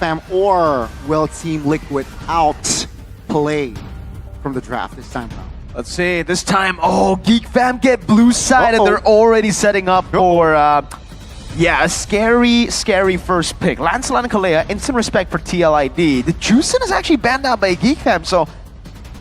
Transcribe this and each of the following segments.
Fam, or will Team Liquid outplay from the draft this time around? Let's see, this time, Geek Fam get blue side, and they're already setting up for, a scary first pick. Lancelot and Kalea, instant respect for TLID. The Juicin is actually banned out by Geek Fam, so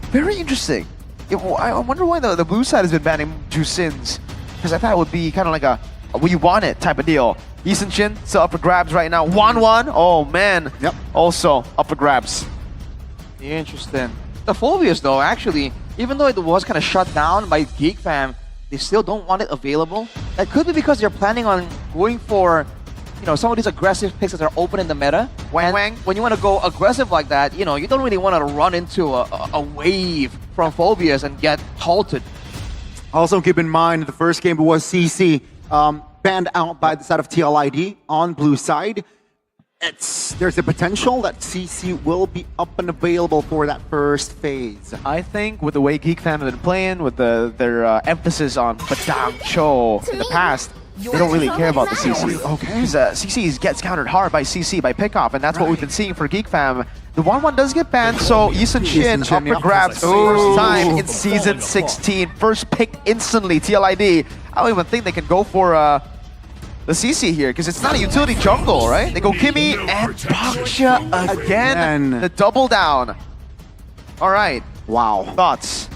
very interesting. I wonder why the blue side has been banning Juicins, because I thought it would be kind of like a we want it type of deal. S16 still up for grabs right now. 1-1, oh man, also up for grabs. Interesting. The Phobius though, actually, even though it was kind of shut down by Geek Fam, they still don't want it available. That could be because they're planning on going for, some of these aggressive picks that are open in the meta. When you want to go aggressive like that, you don't really want to run into a wave from Phobius and get halted. Also keep in mind, the first game was CC, banned out by the side of TLID on blue side. There's a potential that CC will be up and available for that first phase. I think with the way Geek Fam have been playing, with their emphasis on Badang Cho in the past, they don't really care about the CC. Okay. Because CC gets countered hard by CC, by pickoff, and that's what we've been seeing for Geek Fam. The 1-1 does get banned, so S16 up for grabs first time in Season 16. First picked instantly, TLID. I don't even think they can go for the CC here, because it's not a utility jungle, right? They go Kimmy and Baksha again. The double down. All right. Wow. Thoughts?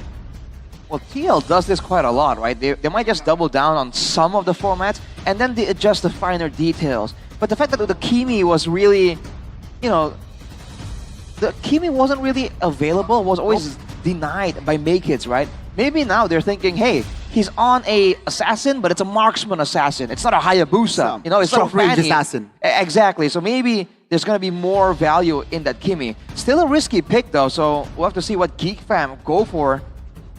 Well, TL does this quite a lot, right? They might just double down on some of the formats, and then they adjust the finer details. But the fact that the Kimi was really, the Kimi wasn't really available, was always denied by Make-Kids, right? Maybe now they're thinking, hey, he's on a assassin, but it's a marksman assassin. It's not a Hayabusa. It's not a short-range assassin. Exactly. So maybe there's going to be more value in that Kimi. Still a risky pick, though, so we'll have to see what Geek Fam go for.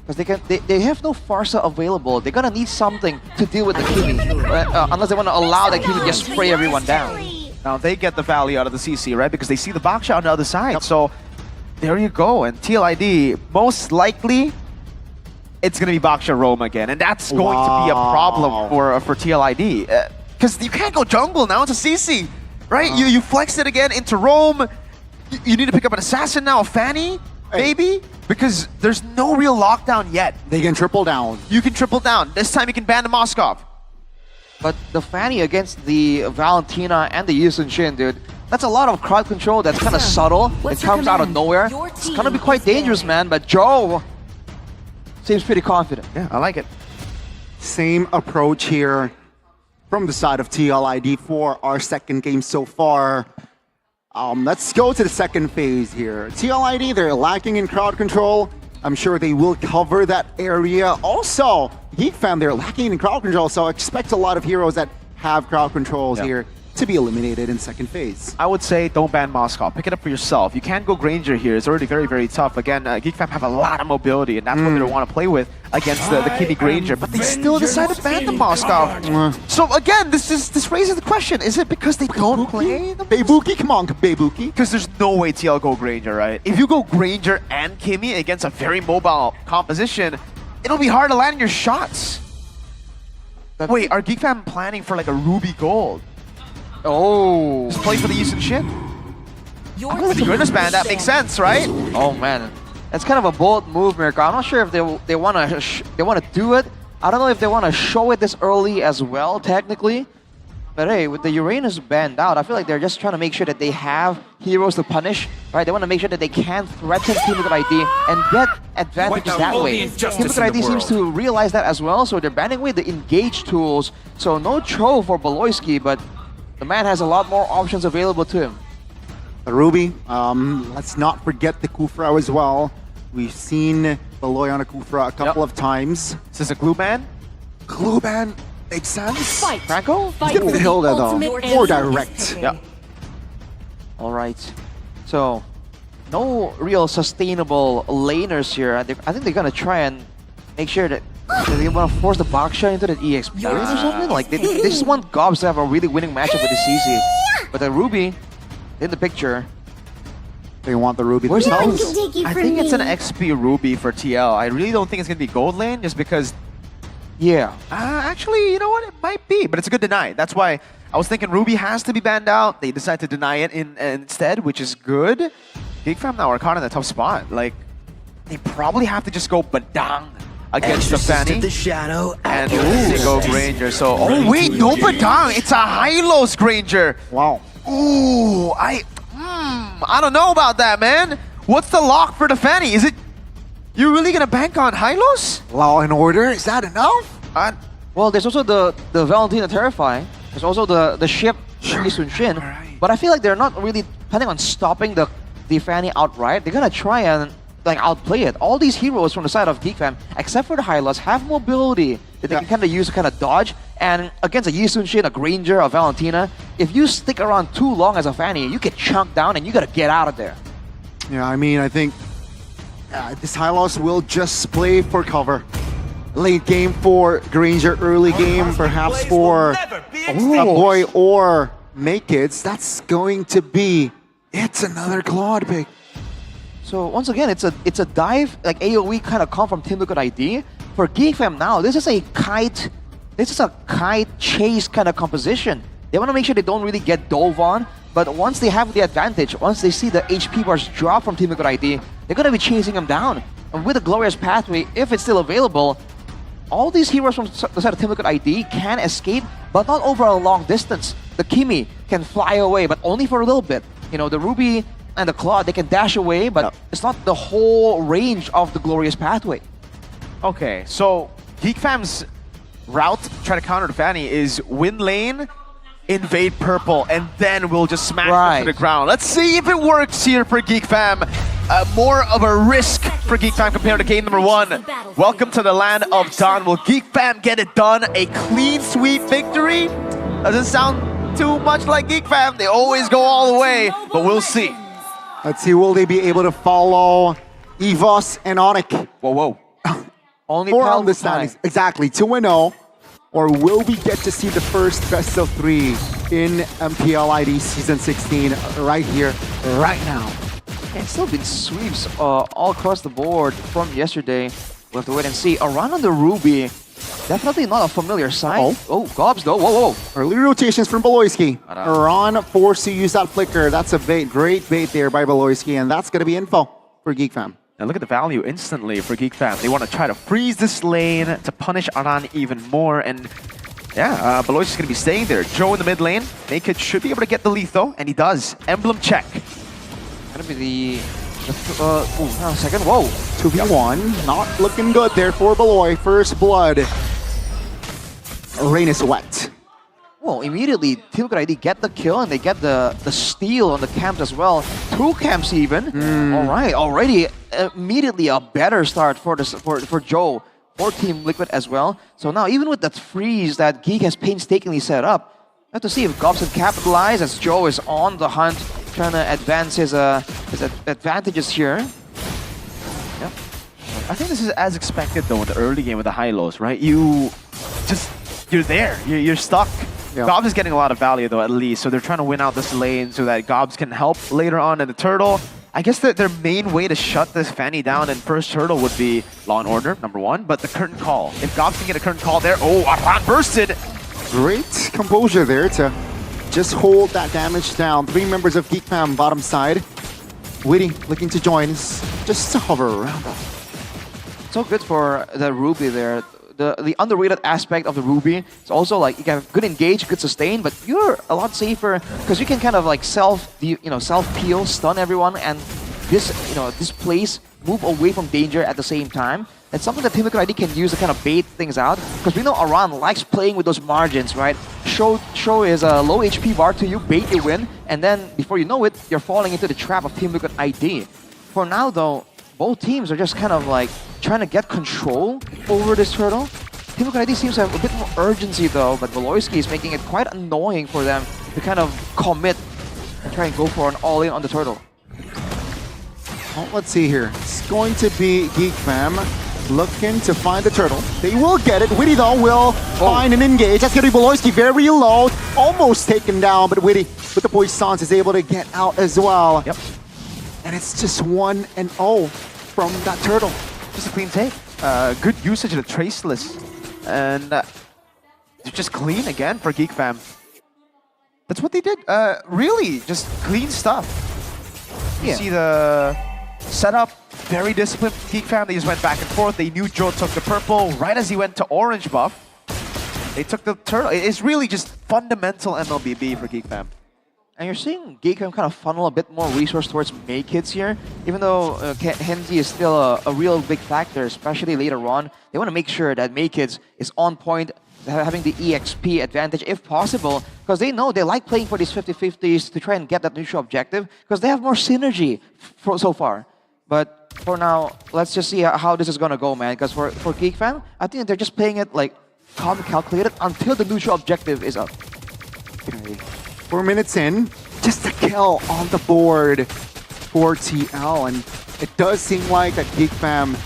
Because they have no Farsa available. They're going to need something to deal with the Kimi. Unless they want to allow the Kimi to just spray everyone down. Now they get the value out of the CC, right? Because they see the Baksha on the other side. So there you go. And TLID, most likely, it's going to be Baksha Roam again. And that's going to be a problem for TLID. Because you can't go jungle now. It's a CC, right? You flex it again into Roam. You need to pick up an assassin now, a Fanny, maybe? Because there's no real lockdown yet. They can triple down. You can triple down. This time you can ban the Moskov. But the Fanny against the Valentina and the Yusun Shin, dude, that's a lot of crowd control that's kind of subtle. It comes out of nowhere. It's going to be quite dangerous, man. But Joe seems pretty confident. Yeah, I like it. Same approach here from the side of TLID for our second game so far. Let's go to the second phase here. TLID, they're lacking in crowd control. I'm sure they will cover that area. Also, Geek Fam, they're lacking in crowd control, so expect a lot of heroes that have crowd controls here to be eliminated in second phase. I would say don't ban Moskov. Pick it up for yourself. You can't go Granger here. It's already very, very tough. Again, Geek Fam have a lot of mobility, and that's what they want to play with against the Kimi Granger. But they still decide to ban the Moskov. So again, this raises the question: is it because they don't play the Beibuki? Come on, Beibuki. Because there's no way TL go Granger, right? If you go Granger and Kimi against a very mobile composition, it'll be hard to land your shots. Wait, are Geek Fam planning for like a Ruby Gold? Oh. Just play for the Yusun ship? With the Goodness Band, that makes sense, right? Oh man, that's kind of a bold move, Mirko. I'm not sure if they want to do it. I don't know if they want to show it this early as well, technically. But hey, with the Uranus banned out, I feel like they're just trying to make sure that they have heroes to punish, right? They want to make sure that they can threaten Team Liquid ID and get advantage that way. Team Liquid ID seems to realize that as well, so they're banning away the engage tools. So no Cho for Beloyski, but the man has a lot more options available to him. Ruby, let's not forget the Kufra as well. We've seen Beloy on a Kufra a couple of times. Is this a glue ban? Glue ban makes sense. Franco? Get the Hilda though, more direct. Yeah. All right. So, no real sustainable laners here. I think they're gonna try and make sure that they want to force the Baksha into the EXP or something. Like they just want Gobs to have a really winning matchup with the CC. But the Ruby in the picture. They want the Ruby. Where's themselves. I think it's an XP Ruby for TL. I really don't think it's gonna be gold lane, just because Yeah. Actually, you know what? It might be, but it's a good deny. That's why I was thinking Ruby has to be banned out. They decide to deny it instead, which is good. Geek Fam now are caught in a tough spot. Like, they probably have to just go Badang against the Fanny. The shadow And they go Granger. So, oh wait, no Badang. It's a Hylos Granger. Wow. Ooh, I don't know about that, man. What's the lock for the Fanny? Is it you really gonna bank on Hylos? Law and Order, is that enough? Well, there's also the Valentina Terrify. There's also the ship Yi Sun Shin. Right. But I feel like they're not really planning on stopping the Fanny outright. They're gonna try and like outplay it. All these heroes from the side of Geek Fam, except for the Hylos, have mobility that they can kind of use to kind of dodge. And against a Yi Sun Shin, a Granger, a Valentina, if you stick around too long as a Fanny, you get chunked down and you gotta get out of there. Yeah, I mean, I think this Hylos will just play for cover. Late game for Granger, early game perhaps for a boy or Make Kids. That's going to be, it's another Claude pick. So once again, it's a dive, like AoE kind of come from Team Liquid ID. For Geek Fam now, this is a kite chase kind of composition. They want to make sure they don't really get dove on, but once they have the advantage, once they see the HP bars drop from Team Liquid ID, they're going to be chasing them down. And with the Glorious Pathway, if it's still available, all these heroes from the side of Team Liquid ID can escape, but not over a long distance. The Kimi can fly away, but only for a little bit. You know, the Ruby and the Claude, they can dash away, but it's not the whole range of the Glorious Pathway. Okay, so Geek Fam's route to try to counter the Fanny is win lane, invade purple, and then we'll just smash them to the ground. Let's see if it works here for Geek Fam. More of a risk for Geek Fam compared to game number 1. Welcome to the land of Dawn. Will Geek Fam get it done? A clean sweep victory? Doesn't sound too much like Geek Fam. They always go all the way, but we'll see. Let's see, will they be able to follow Evos and Onyx? Whoa. Only For Pal on the standings, exactly, 2-0. Or will we get to see the first best of 3 in MPL ID Season 16 right here, right now? It's still been sweeps all across the board from yesterday. We'll have to wait and see. Around on the Ruby, definitely not a familiar sight. Oh, Gobs though, whoa. Early rotations from Beloyski. Iran forced to use that flicker. That's a bait, great bait there by Beloyski, and that's going to be info for Geek Fam. And look at the value instantly for Geek Fam. They want to try to freeze this lane to punish Aran even more. And yeah, Beloyski's is going to be staying there. Joe in the mid lane. Naked should be able to get the Letho, and he does. Emblem check. Gonna be the second. Whoa. 2v1, not looking good there for Beloy. First blood. Rain is wet. Well, immediately Team Liquid ID get the kill and they get the steal on the camps as well. 2 camps even. All right, already immediately a better start for Joe, for Team Liquid as well. So now even with that freeze that Geek has painstakingly set up, we have to see if Gobs can capitalize as Joe is on the hunt, trying to advance his advantages here. Yeah. I think this is as expected though in the early game with the Hylos, right? You're there. You're stuck. Yeah. Gobs is getting a lot of value though, at least. So they're trying to win out this lane so that Gobs can help later on in the turtle. I guess that their main way to shut this Fanny down in first turtle would be Law and Order, number 1, but the curtain call. If Gobs can get a curtain call there, Aran bursted. Great composure there to just hold that damage down. 3 members of Geek Fam bottom side. Witty looking to join, just to hover around. So good for the Ruby there. The underrated aspect of the Ruby is also like you can have good engage, good sustain, but you're a lot safer because you can kind of like self peel, stun everyone, and displace, move away from danger at the same time. It's something that Team Liquid ID can use to kind of bait things out because we know Aran likes playing with those margins, right? Show is a low HP bar to you, bait you win, and then before you know it, you're falling into the trap of Team Liquid ID. For now though, both teams are just kind of like trying to get control over this turtle. Team Liquid ID seems to have a bit more urgency though, but Beloyski is making it quite annoying for them to kind of commit and try and go for an all-in on the turtle. Well, let's see here. It's going to be Geek Fam looking to find the turtle. They will get it. Witty though will find an engage. That's going to be Beloyski very low, almost taken down, but Witty with the Poissons is able to get out as well. Yep. And it's just 1-0 from that turtle. Just a clean take. Good usage of the Traceless And they're just clean again for Geek Fam. That's what they did. Really, just clean stuff. You see the setup, very disciplined Geek Fam. They just went back and forth. They knew Joe took the purple. Right as he went to orange buff, they took the turtle. It's really just fundamental MLBB for Geek Fam. And you're seeing Geek Fam kind of funnel a bit more resource towards May Kids here. Even though Henzi is still a real big factor, especially later on. They want to make sure that May Kids is on point, having the EXP advantage if possible, because they know they like playing for these 50-50s to try and get that neutral objective, because they have more synergy so far. But for now, let's just see how this is going to go, man, because for Geek Fam, I think they're just playing it like calm and calculated until the neutral objective is up. Okay. 4 minutes in, just a kill on the board for TL, and it does seem like that Geek Fam.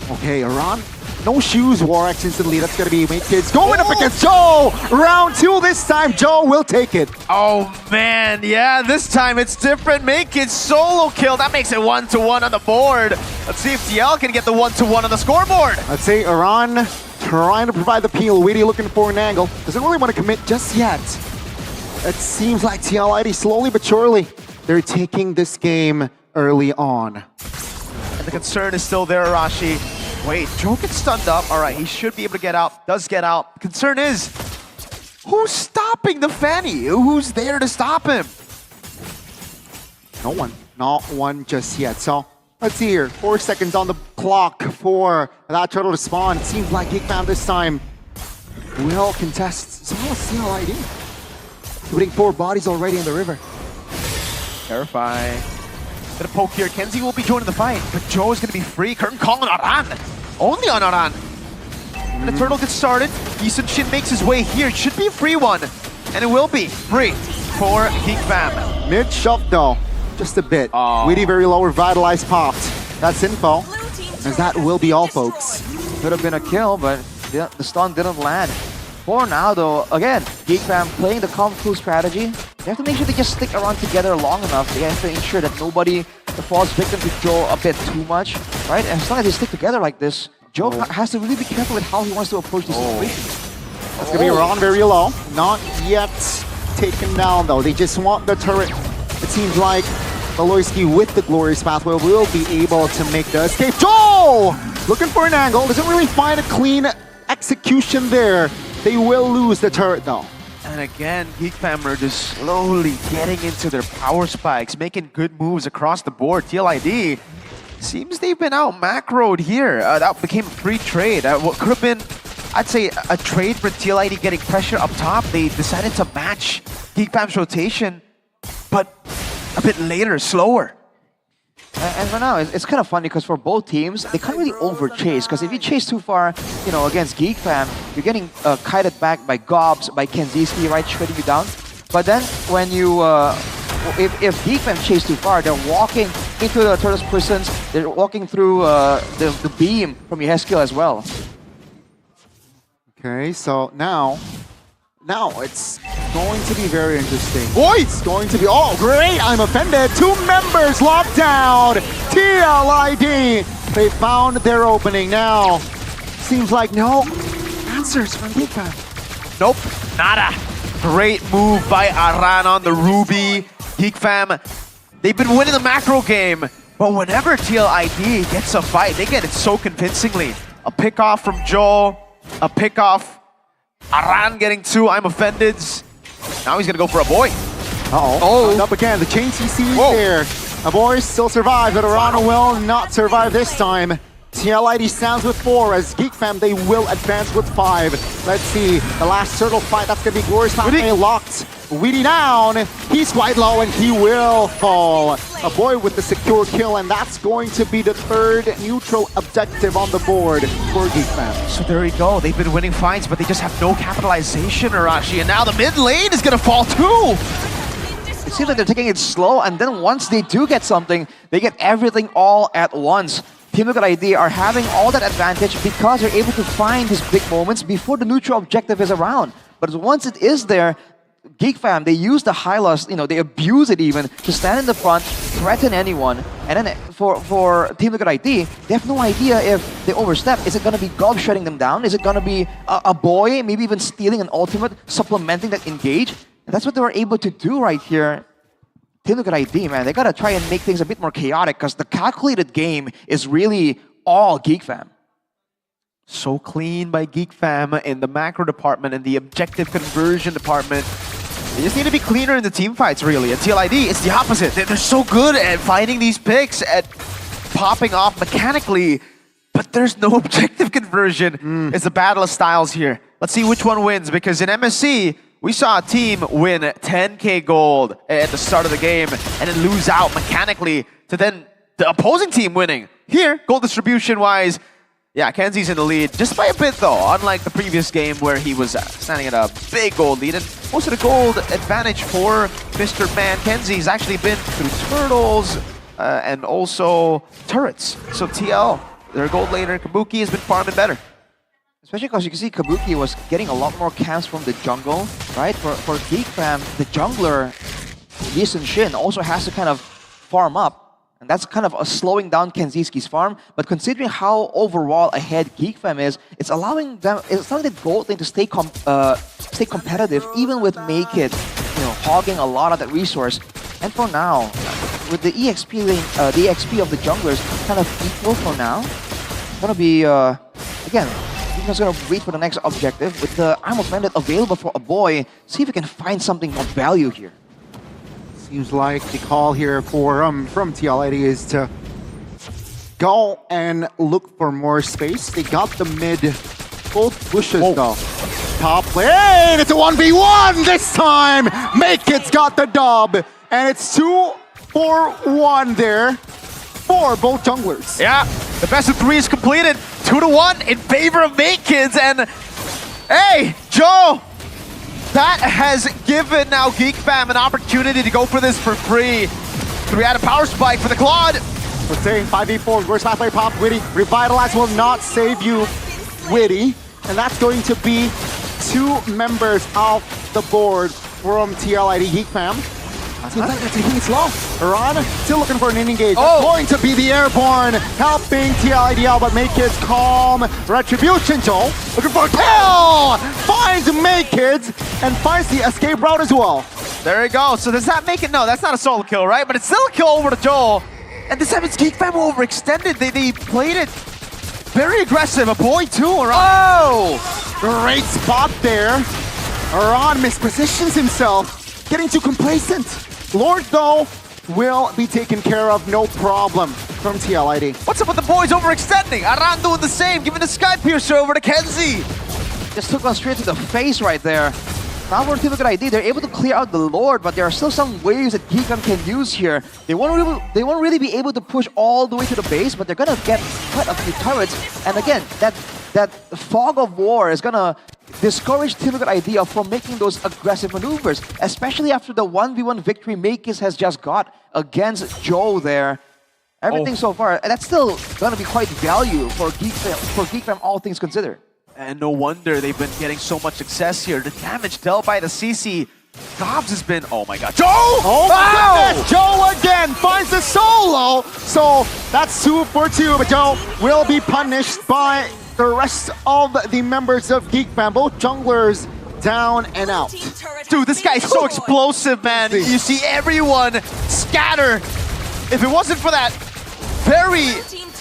Okay, Iran. No shoes, Warx instantly. That's going to be Make Kids going up against Joe. Round 2 this time. Joe will take it. Oh, man. Yeah, this time it's different. Make Kids solo kill. That makes it 1-1 on the board. Let's see if TL can get the 1-1 on the scoreboard. Let's say Iran trying to provide the peel. Weedy looking for an angle. Doesn't really want to commit just yet. It seems like TLID slowly but surely, they're taking this game early on. And the concern is still there, Arashi. Wait, Joe gets stunned up. All right, he should be able to get out. Does get out. Concern is, who's stopping the Fanny? Who's there to stop him? No one. Not one just yet. So let's see here. 4 seconds on the clock for that turtle to spawn. It seems like Geek Fam this time will contest. So let's see TLID. Putting 4 bodies already in the river. Terrifying. Gonna poke here. Kenzie will be joining the fight, but Joe is gonna be free. Curtain call on Aran. Only on Aran. And the turtle gets started. Eason Shin makes his way here. It should be a free one. And it will be free for Geek Fam. Mid shove though. Just a bit. Oh. Weedy very low, revitalized popped. That's info. As that will be all, folks. Could have been a kill, but the stun didn't land. For now, though, again, Geek Fam playing the Kung Fu strategy. They have to make sure they just stick around together long enough. They have to ensure that nobody falls victim to Joe a bit too much, right? And as long as they stick together like this, Joe has to really be careful with how he wants to approach the situation. That's gonna be Ron very low. Not yet taken down though. They just want the turret. It seems like Valoisky with the Glorious Pathway will be able to make the escape. Joe! Looking for an angle. Doesn't really find a clean execution there. They will lose the turret though. And again, Geek Fam are just slowly getting into their power spikes, making good moves across the board. TLID seems they've been out macroed here. That became a free trade. What could have been, I'd say, a trade for TLID getting pressure up top. They decided to match Geek Fam's rotation, but a bit later, slower. And for now, it's kind of funny because for both teams, they can't really over-chase. Because if you chase too far, you know, against Geek Fam, you're getting kited back by Gobs, by Kenziski, right, shredding you down. But then when you, if Geek Fam chase too far, they're walking into the Turtles' prisons. They're walking through the beam from your skill as well. Okay, so now it's going to be very interesting. Oh, it's going to be, oh great, I'm offended. 2 members locked down. TLID, they found their opening now. Seems like no answers from Geek Fam. Nope, nada. Great move by Aran on the Ruby. Geek Fam, they've been winning the macro game, but whenever TLID gets a fight, they get it so convincingly. A pick off from Joel, a pick off. Aran getting 2, I'm offended. Now he's gonna go for a boy. Oh, up again. The chain CC is there. A boy still survives, but Aran will not survive this time. TLID stands with 4 as Geek Fam, they will advance with 5. Let's see, the last turtle fight, that's gonna be Glorious Pathway locked. Weedy down, he's quite low and he will fall. A boy with the secure kill, and that's going to be the 3rd neutral objective on the board for Geek Fam. So there we go, they've been winning fights, but they just have no capitalization, Arashi, and now the mid lane is gonna fall too! It seems like they're taking it slow, and then once they do get something, they get everything all at once. Team TLID are having all that advantage because they're able to find these big moments before the neutral objective is around. But once it is there, Geek Fam, they use the high loss, they abuse it even to stand in the front, threaten anyone. And then for Team Liquid ID, they have no idea if they overstep. Is it going to be Gob shutting them down? Is it going to be a boy, maybe even stealing an ultimate, supplementing that engage? And that's what they were able to do right here. Team Liquid ID, man, they got to try and make things a bit more chaotic because the calculated game is really all Geek Fam. So clean by Geek Fam in the macro department and the objective conversion department. They just need to be cleaner in the team fights, really. At TLID, it's the opposite. They're so good at finding these picks, at popping off mechanically, but there's no objective conversion. It's a battle of styles here. Let's see which one wins, because in MSC, we saw a team win 10K gold at the start of the game and then lose out mechanically to then the opposing team winning. Here, gold distribution-wise, yeah, Kenzie's in the lead, just by a bit though, unlike the previous game where he was standing at a big gold lead. And most of the gold advantage for Mr. Man Kenzie's actually been through turtles and also turrets. So TL, their gold laner, Kabuki, has been farming better. Especially because you can see Kabuki was getting a lot more camps from the jungle, right? For Geek Fam, the jungler, Lee Shin, also has to kind of farm up. And that's kind of slowing down Kenziski's farm. But considering how overall ahead Geek Fam is, it's allowing the gold lane to stay competitive, even with Make It, hogging a lot of that resource. And for now, with the EXP lane, the EXP of the junglers kind of equal for now. It's gonna be again, Geek Fam's gonna wait for the next objective with the Arm of Bandit available for a boy. See if we can find something of value here. Seems like the call here for from TLID is to go and look for more space. They got the mid, both bushes though. Top lane, it's a 1v1 this time! Make It's got the dub, and it's 2-4-1 there for both junglers. Yeah, the best of 3 is completed. 2-1 in favor of Make Kids, and hey, Joe! That has given now Geek Fam an opportunity to go for this for free. 3 out of power spike for the Claude. We're saying 5v4, reverse halfway pop, Witty. Revitalize will not save you, Witty. And that's going to be 2 members off the board from TLID Geek Fam. Seems like they're taking it slow. Iran still looking for an engage. Going to be the airborne, helping TLID out, but Make Kids calm. Retribution, Joel. Looking for a kill! Finds Make Kids and finds the escape route as well. There you go. So does that make it? No, that's not a solo kill, right? But it's still a kill over to Joel. And this time it's Geek Fam overextended. They played it very aggressive. A boy too, Iran. Oh! Great spot there. Iran mispositions himself, getting too complacent. Lord, though, will be taken care of, no problem, from TLID. What's up with the boys overextending? Aran doing the same, giving the Sky Piercer over to Kenzie. Just took one straight to the face right there. Now for Team Liquid ID, they're able to clear out the Lord, but there are still some waves that Geek Fam can use here. They won't really be able to push all the way to the base, but they're gonna get quite a few turrets. And again, that fog of war is gonna discourage Team Liquid ID from making those aggressive maneuvers, especially after the 1v1 victory Makis has just got against Joe there. Everything so far, and that's still gonna be quite value for Geek Fam, all things considered. And no wonder they've been getting so much success here. The damage dealt by the CC. Dobbs has been, oh my god. Joe! Oh my goodness! Joe again finds the solo! So that's 2 for 2, but Joe will be punished by the rest of the members of Geek Fam. Both junglers down and out. Dude, this guy's so explosive, man. You see everyone scatter. If it wasn't for that very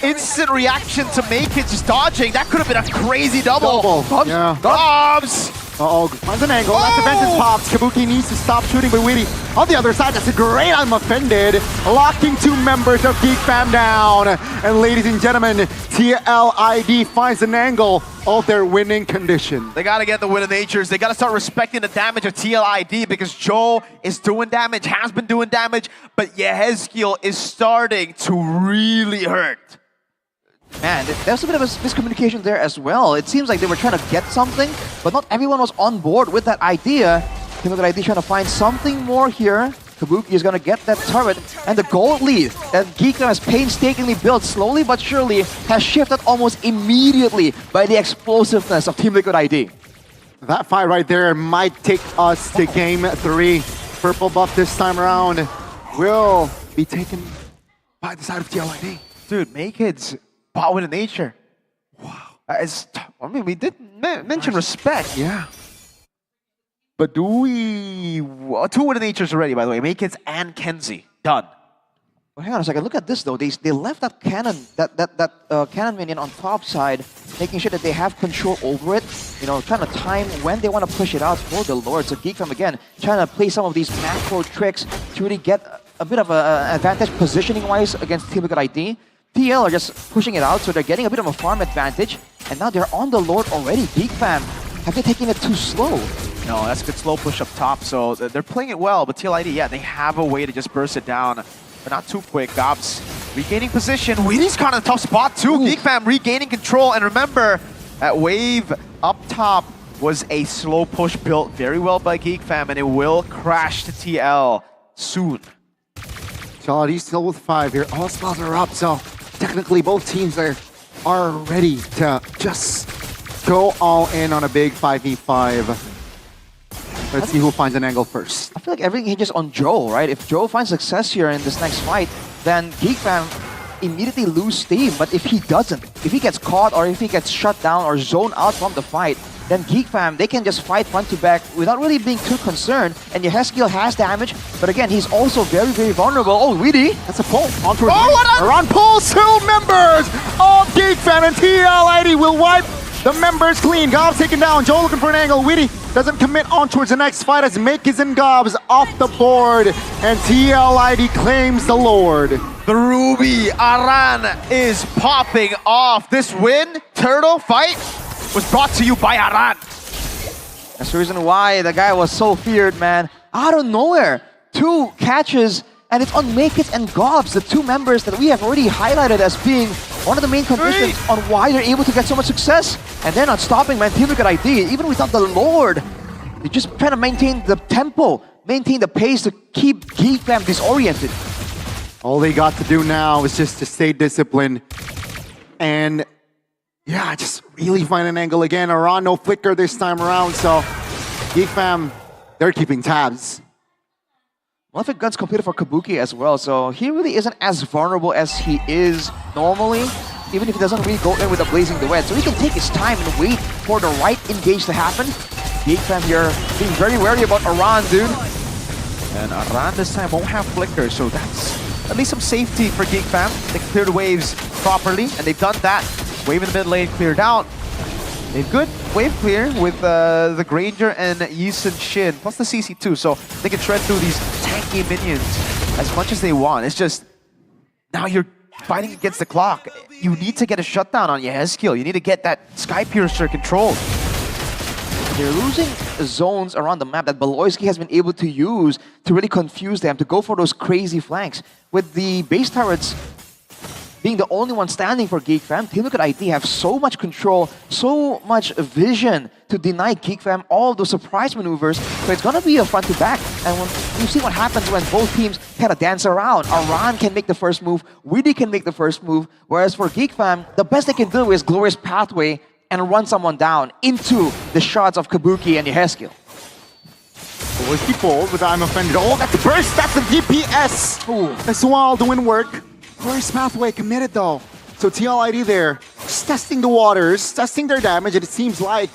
instant reaction to Make It just dodging, that could have been a crazy double. Yeah. Dobbs! Uh-oh, finds an angle. That's the vengeance pops. Kabuki needs to stop shooting, but Witty on the other side, that's a great I'm offended. Locking 2 members of Geek Fam down. And ladies and gentlemen, TLID finds an angle of their winning condition. They gotta get the win of natures. They gotta start respecting the damage of TLID because Joe is doing damage, has been doing damage, but Yehezkiel is starting to really hurt. Man, there's a bit of a miscommunication there as well. It seems like they were trying to get something, but not everyone was on board with that idea. Team Liquid ID trying to find something more here. Kabuki is going to get that turret, and the gold lead that Geek Fam has painstakingly built slowly but surely has shifted almost immediately by the explosiveness of Team Liquid ID. that fight right there might take us to game 3. Purple buff this time around will be taken by the side of TLID. Dude, Maked's bot with nature. Wow. I mean, we did mention respect. Yeah. But do we... 2 with natures already, by the way. Maked's and Kenzie. Done. Well, hang on a second. Look at this though. They left that cannon, that cannon minion on top side, making sure that they have control over it. You know, trying to time when they want to push it out for the Lord. So Geek Fam again trying to play some of these macro tricks to really get a bit of an advantage positioning-wise against Team Liquid ID. TL are just pushing it out, so they're getting a bit of a farm advantage. And now they're on the Lord already. Geek Fam, have they taken it too slow? No, that's a good slow push up top. So they're playing it well, but TLID, yeah, they have a way to just burst it down. But not too quick. Gobs regaining position. Weedy's kind of a tough spot too. Geek Fam regaining control. And remember, that wave up top was a slow push built very well by Geek Fam, and it will crash to TL soon. TLID still with 5 here. All spells are up, so technically both teams are ready to just go all in on a big 5v5. Let's see who finds an angle first. I feel like everything hinges on Joe, right? If Joe finds success here in this next fight, then Geek Fam immediately lose steam. But if he doesn't, if he gets caught or if he gets shut down or zoned out from the fight, then Geek Fam, they can just fight front to back without really being too concerned. And Yeheskiel has damage, but again, he's also very, very vulnerable. Oh, Weedy! That's a pull. On towards Around pulls 2 members of Geek Fam, and TLID will wipe the members clean. Gobs taken down. Joe looking for an angle. Weedy doesn't commit on towards the next fight as Makers and Gobs off the board, and TLID claims the Lord. The Ruby Aran is popping off. This win, Turtle fight, was brought to you by Aran. That's the reason why the guy was so feared, man. Out of nowhere, 2 catches, and it's on Make It and Gobs, the 2 members that we have already highlighted as being one of the main conditions on why they're able to get so much success. And they're not stopping, man. Team Liquid ID, even without the Lord, they just trying to maintain the tempo, maintain the pace to keep Geek Fam disoriented. All they got to do now is just to stay disciplined and yeah, just really find an angle again. Aran, no flicker this time around, so Geek Fam, they're keeping tabs. Malefic Gun's completed for Kabuki as well, so he really isn't as vulnerable as he is normally, even if he doesn't really go in with a Blazing Duet. So he can take his time and wait for the right engage to happen. Geek Fam here being very wary about Aran, dude. And Aran this time won't have flicker, so that's at least some safety for Geek Fam. They can clear the waves properly, and they've done that. Wave in the mid lane cleared out. They've good wave clear with the Granger and Yisun Shin, plus the CC2, so they can shred through these tanky minions as much as they want. It's just, now you're fighting against the clock. You need to get a shutdown on Yeheskiel. You need to get that Sky Piercer controlled. They're losing zones around the map that Beloyski has been able to use to really confuse them, to go for those crazy flanks. With the base turrets being the only one standing for Geek Fam, Team Liquid ID have so much control, so much vision to deny Geek Fam all those surprise maneuvers. So it's gonna be a front to back. And when you see what happens when both teams kind of dance around, Aran can make the first move, Weedy can make the first move, whereas for Geek Fam, the best they can do is Glorious Pathway and run someone down into the shots of Kabuki and Yeheskiel. Beloyski pulled with I'm Offended. Oh, that's the burst, that's the DPS! Ooh, as well doing work. Glorious Pathway committed though. So TLID there, just testing the waters, testing their damage, and it seems like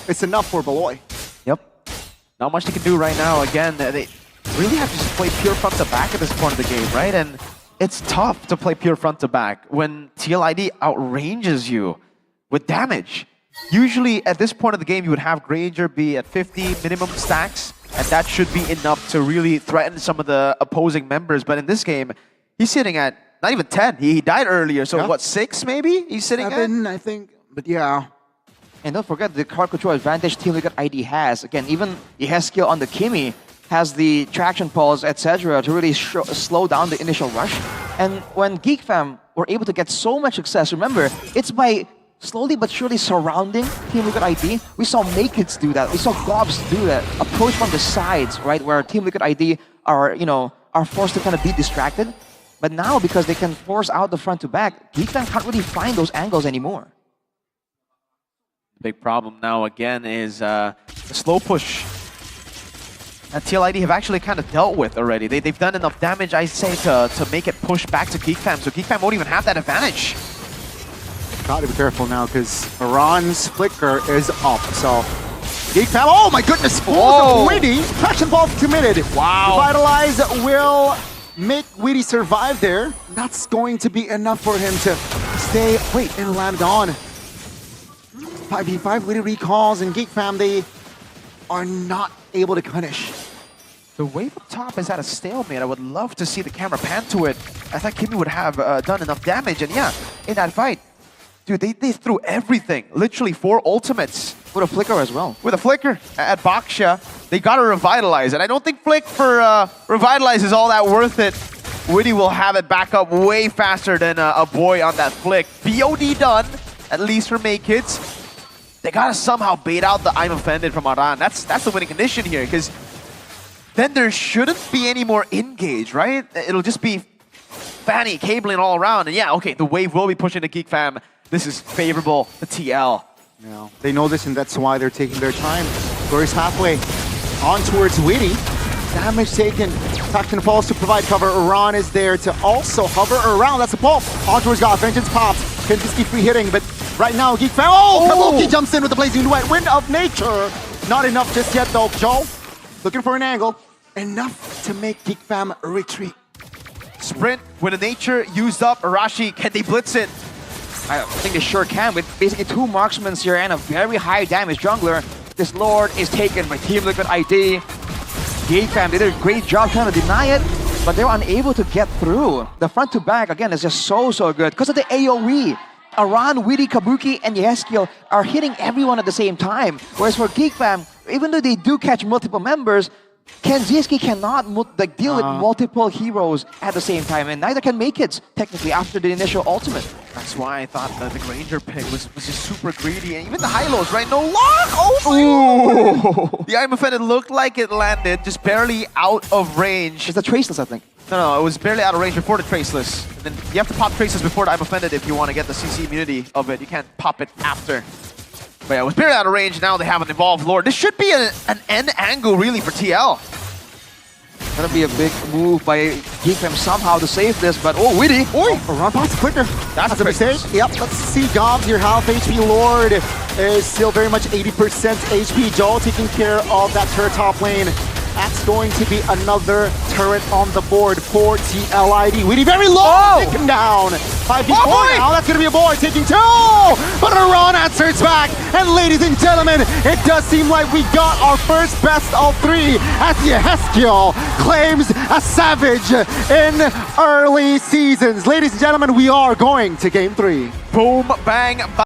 it's enough for Beloy. Yep. Not much they can do right now. Again, they really have to just play pure front to back at this point of the game, right? And it's tough to play pure front to back when TLID outranges you with damage. Usually at this point of the game, you would have Granger be at 50 minimum stacks, and that should be enough to really threaten some of the opposing members. But in this game, he's sitting at not even 10. He died earlier, so yeah. What, 6 maybe? He's sitting 7, at? I think, but yeah. And don't forget the card control advantage Team Liquid ID has. Again, even Yeheskiel on the Kimi has the traction pulse, etc. to really slow down the initial rush. And when Geek Fam were able to get so much success, remember, it's by slowly but surely surrounding Team Liquid ID. We saw Makeds do that. We saw Gobs do that. Approach from the sides, right, where Team Liquid ID are, are forced to kind of be distracted. But now, because they can force out the front to back, Geek Fam can't really find those angles anymore. Big problem now again is the slow push that TLID have actually kind of dealt with already. They've done enough damage, I say, to make it push back to Geek Fam, so Geek Fam won't even have that advantage. Gotta be careful now because Iran's flicker is up. So Geek Fam, oh my goodness, Whoa. Witty, traction ball committed. Wow. Revitalize will make Witty survive there. That's going to be enough for him to stay, wait, and land on. 5v5, Witty recalls, and Geek Fam, they are not able to punish. The wave up top is at a stalemate. I would love to see the camera pan to it. I thought Kimmy would have done enough damage, and yeah, in that fight, dude, they threw everything. Literally 4 ultimates. With a flicker as well. With a flicker at Baksha, they gotta revitalize, and I don't think Flick for revitalize is all that worth it. Witty will have it back up way faster than a boy on that flick. BOD done, at least for May Kids. They gotta somehow bait out the I'm offended from Aran. That's the winning condition here, because then there shouldn't be any more engage, right? It'll just be Fanny cabling all around, and yeah, okay, the wave will be pushing the Geek Fam. This is favorable to TL. Yeah, they know this, and that's why they're taking their time. First halfway, on towards Witty. Damage taken. Faction falls to provide cover. Iran is there to also hover around. That's a pull. On towards God. Vengeance pops. Kenjiski free hitting, but right now, Geek Fam. Oh! Kabuki jumps in with the blazing duet. Wind of nature. Not enough just yet, though. Joel looking for an angle. Enough to make Geek Fam retreat. Sprint with a nature used up. Arashi, can they blitz it? I think they sure can, with basically 2 marksmen here and a very high damage jungler. This Lord is taken by Team Liquid ID. Geek Fam did a great job trying to deny it, but they were unable to get through. The front to back, again, is just so good. Because of the AoE, Aran, Witty, Kabuki, and Yeskiel are hitting everyone at the same time. Whereas for Geek Fam, even though they do catch multiple members, Kenziski cannot deal with multiple heroes at the same time, and neither can Make It, technically, after the initial ultimate. That's why I thought the Granger pick was just super greedy, and even the high-lows, right? No lock! Oh my! The I'm offended looked like it landed, just barely out of range. It's the Traceless, I think. No, it was barely out of range before the Traceless. And then you have to pop Traceless before the I'm offended if you want to get the CC immunity of it. You can't pop it after. But yeah, it was barely out of range. Now they have an Evolved Lord. This should be an end angle, really, for TL. Gonna be a big move by Geek Fam somehow to save this, but oh, Witty! Aran pops quicker. That's a mistake. Yep, let's see Gobs, your half HP Lord is still very much 80% HP. Joel taking care of that turret top lane. That's going to be another turret on the board for TLID. Witty very low, taken down. 5v4 now, that's gonna be a board taking 2! But Aran answers back. And ladies and gentlemen, it does seem like we got our first best of 3 as Yeskiel claims a savage in early seasons. Ladies and gentlemen, we are going to game 3. Boom, bang, bang.